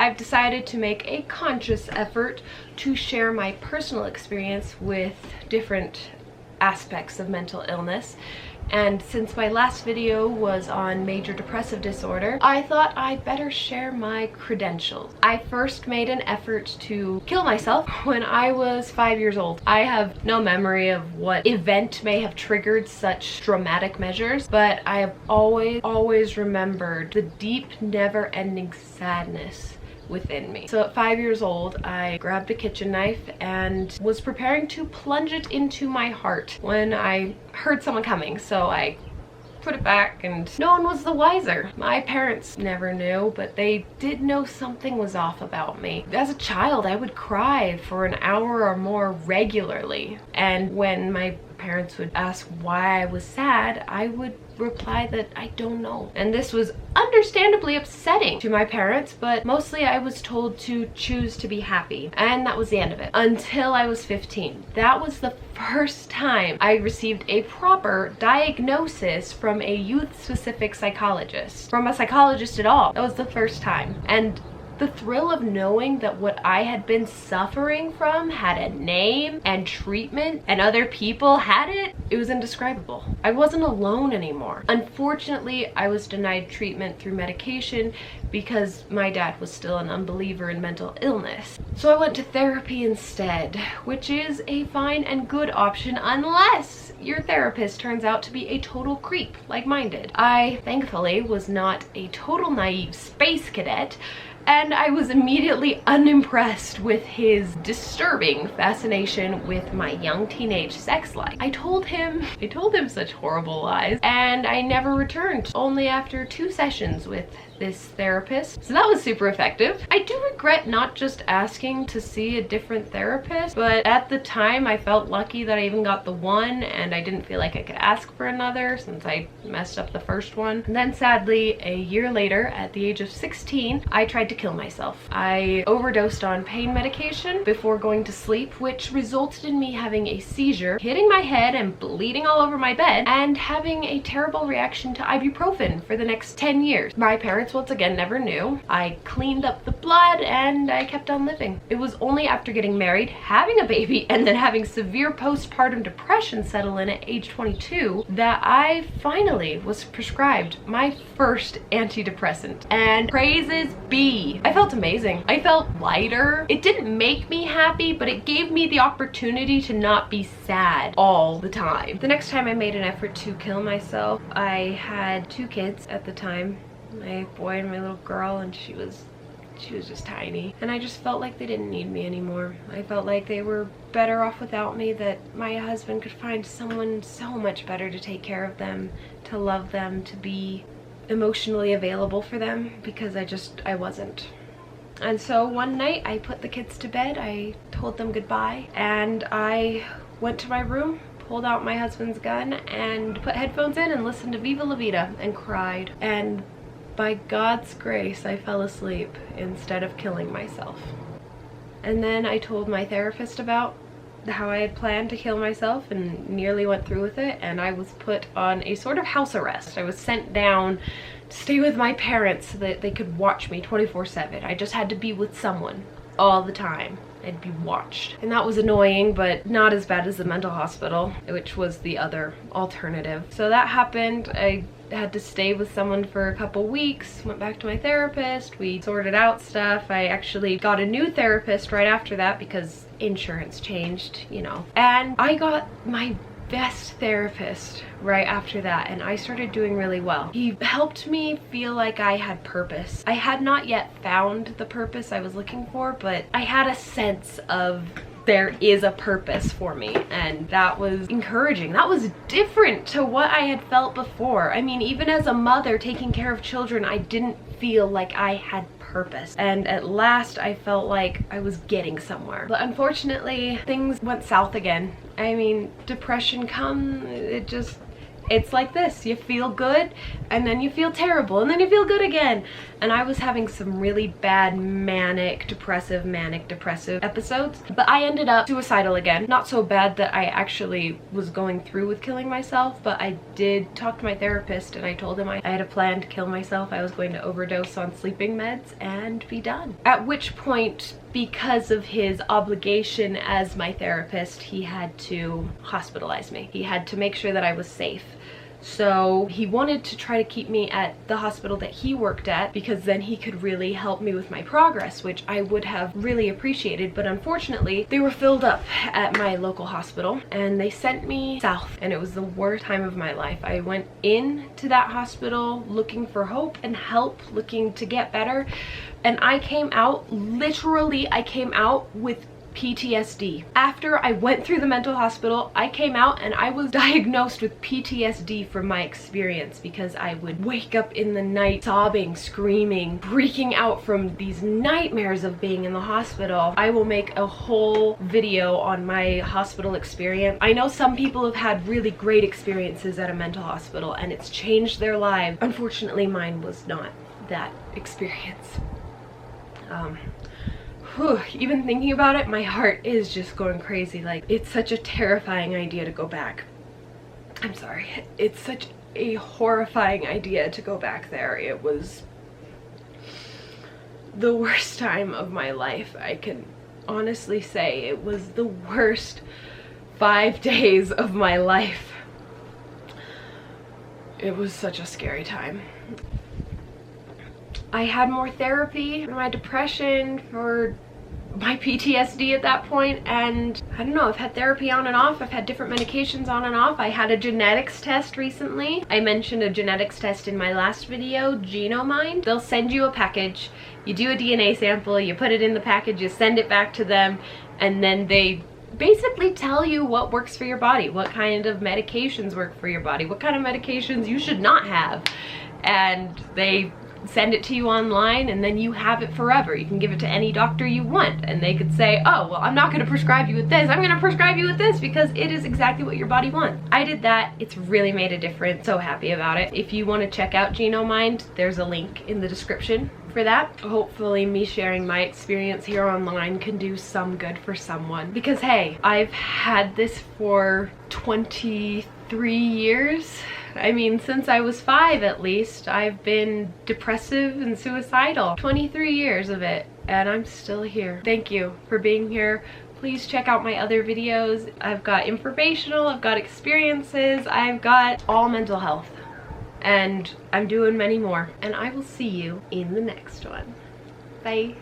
I've decided to make a conscious effort to share my personal experience with different aspects of mental illness. And since my last video was on major depressive disorder, I thought I'd better share my credentials. I first made an effort to kill myself when I was 5 years old. I have no memory of what event may have triggered such dramatic measures, but I have always remembered the deep, never-ending sadness within me. So at 5 years old, I grabbed a kitchen knife and was preparing to plunge it into my heart when I heard someone coming. So I put it back and no one was the wiser. My parents never knew, but they did know something was off about me. As a child, I would cry for an hour or more regularly. And when my parents would ask why I was sad, I would reply that I don't know. And this was understandably upsetting to my parents, but mostly I was told to choose to be happy. And that was the end of it. Until I was 15. That was the first time I received a proper diagnosis from a youth-specific psychologist. From a psychologist at all. That was the first time. And the thrill of knowing that what I had been suffering from had a name and treatment and other people had it, it was indescribable. I wasn't alone anymore. Unfortunately, I was denied treatment through medication because my dad was still an unbeliever in mental illness. So I went to therapy instead, which is a fine and good option unless your therapist turns out to be a total creep like mine did. I, thankfully, was not a total naive space cadet, and I was immediately unimpressed with his disturbing fascination with my young teenage sex life. I told him such horrible lies, and I never returned, only after 2 sessions with this therapist. So that was super effective. I do regret not just asking to see a different therapist, but at the time I felt lucky that I even got the one, and I didn't feel like I could ask for another since I messed up the first one. And then sadly, a year later, at the age of 16, I tried to kill myself. I overdosed on pain medication before going to sleep, which resulted in me having a seizure, hitting my head and bleeding all over my bed, and having a terrible reaction to ibuprofen for the next 10 years. My parents once again never knew. I cleaned up the blood and I kept on living. It was only after getting married, having a baby, and then having severe postpartum depression settle in at age 22 that I finally was prescribed my first antidepressant. And praises be. I felt amazing. I felt lighter. It didn't make me happy, but it gave me the opportunity to not be sad all the time. The next time I made an effort to kill myself, I had 2 kids at the time. My boy and my little girl, and she was just tiny. And I just felt like they didn't need me anymore. I felt like they were better off without me, that my husband could find someone so much better to take care of them, to love them, to be emotionally available for them, because I wasn't. And so one night I put the kids to bed, I told them goodbye, and I went to my room, pulled out my husband's gun, and put headphones in and listened to Viva La Vida and cried. And by God's grace, I fell asleep instead of killing myself. And then I told my therapist about how I had planned to kill myself and nearly went through with it, and I was put on a sort of house arrest. I was sent down to stay with my parents so that they could watch me 24/7. I just had to be with someone all the time. I'd be watched. And that was annoying, but not as bad as the mental hospital, which was the other alternative. So that happened. I had to stay with someone for a couple weeks, went back to my therapist, we sorted out stuff. I actually got a new therapist right after that because insurance changed, you know. And I got my best therapist right after that, and I started doing really well. He helped me feel like I had purpose. I had not yet found the purpose I was looking for, but I had a sense of there is a purpose for me, and that was encouraging. That was different to what I had felt before. I mean, even as a mother taking care of children, I didn't feel like I had purpose, and at last I felt like I was getting somewhere. But unfortunately, things went south again. I mean, depression It's like this. You feel good, and then you feel terrible, and then you feel good again. And I was having some really bad manic depressive episodes, but I ended up suicidal again. Not so bad that I actually was going through with killing myself, but I did talk to my therapist, and I told him I had a plan to kill myself. I was going to overdose on sleeping meds and be done. At which point, because of his obligation as my therapist, he had to hospitalize me. He had to make sure that I was safe. So he wanted to try to keep me at the hospital that he worked at, because then he could really help me with my progress, which I would have really appreciated. But unfortunately, they were filled up at my local hospital, and they sent me south, and it was the worst time of my life. I went into that hospital looking for hope and help, looking to get better, and I came out, literally, I came out with PTSD. After I went through the mental hospital, I came out and I was diagnosed with PTSD from my experience, because I would wake up in the night sobbing, screaming, freaking out from these nightmares of being in the hospital. I will make a whole video on my hospital experience. I know some people have had really great experiences at a mental hospital and it's changed their lives. Unfortunately, mine was not that experience. Even thinking about it, my heart is just going crazy. Like, it's such a terrifying idea to go back. I'm sorry. It's such a horrifying idea to go back there. It was the worst time of my life. I can honestly say it was the worst 5 days of my life. It was such a scary time. I had more therapy for my depression, for my PTSD at that point, and I don't know, I've had therapy on and off. I've had different medications on and off. I had a genetics test recently. I mentioned a genetics test in my last video, Genomind. They'll send you a package, you do a DNA sample, you put it in the package, you send it back to them, and then they basically tell you what works for your body, what kind of medications work for your body, what kind of medications you should not have, and they send it to you online, and then you have it forever. You can give it to any doctor you want, and they could say, oh, well, I'm not going to prescribe you with this, I'm going to prescribe you with this, because it is exactly what your body wants. I did that. It's really made a difference. So happy about it. If you want to check out Genomind, there's a link in the description for that. Hopefully me sharing my experience here online can do some good for someone, because hey, I've had this for 23 years. I mean, since I was 5 at least, I've been depressive and suicidal. 23 years of it, and I'm still here. Thank you for being here. Please check out my other videos. I've got informational, I've got experiences, I've got all mental health, and I'm doing many more. And I will see you in the next one. Bye.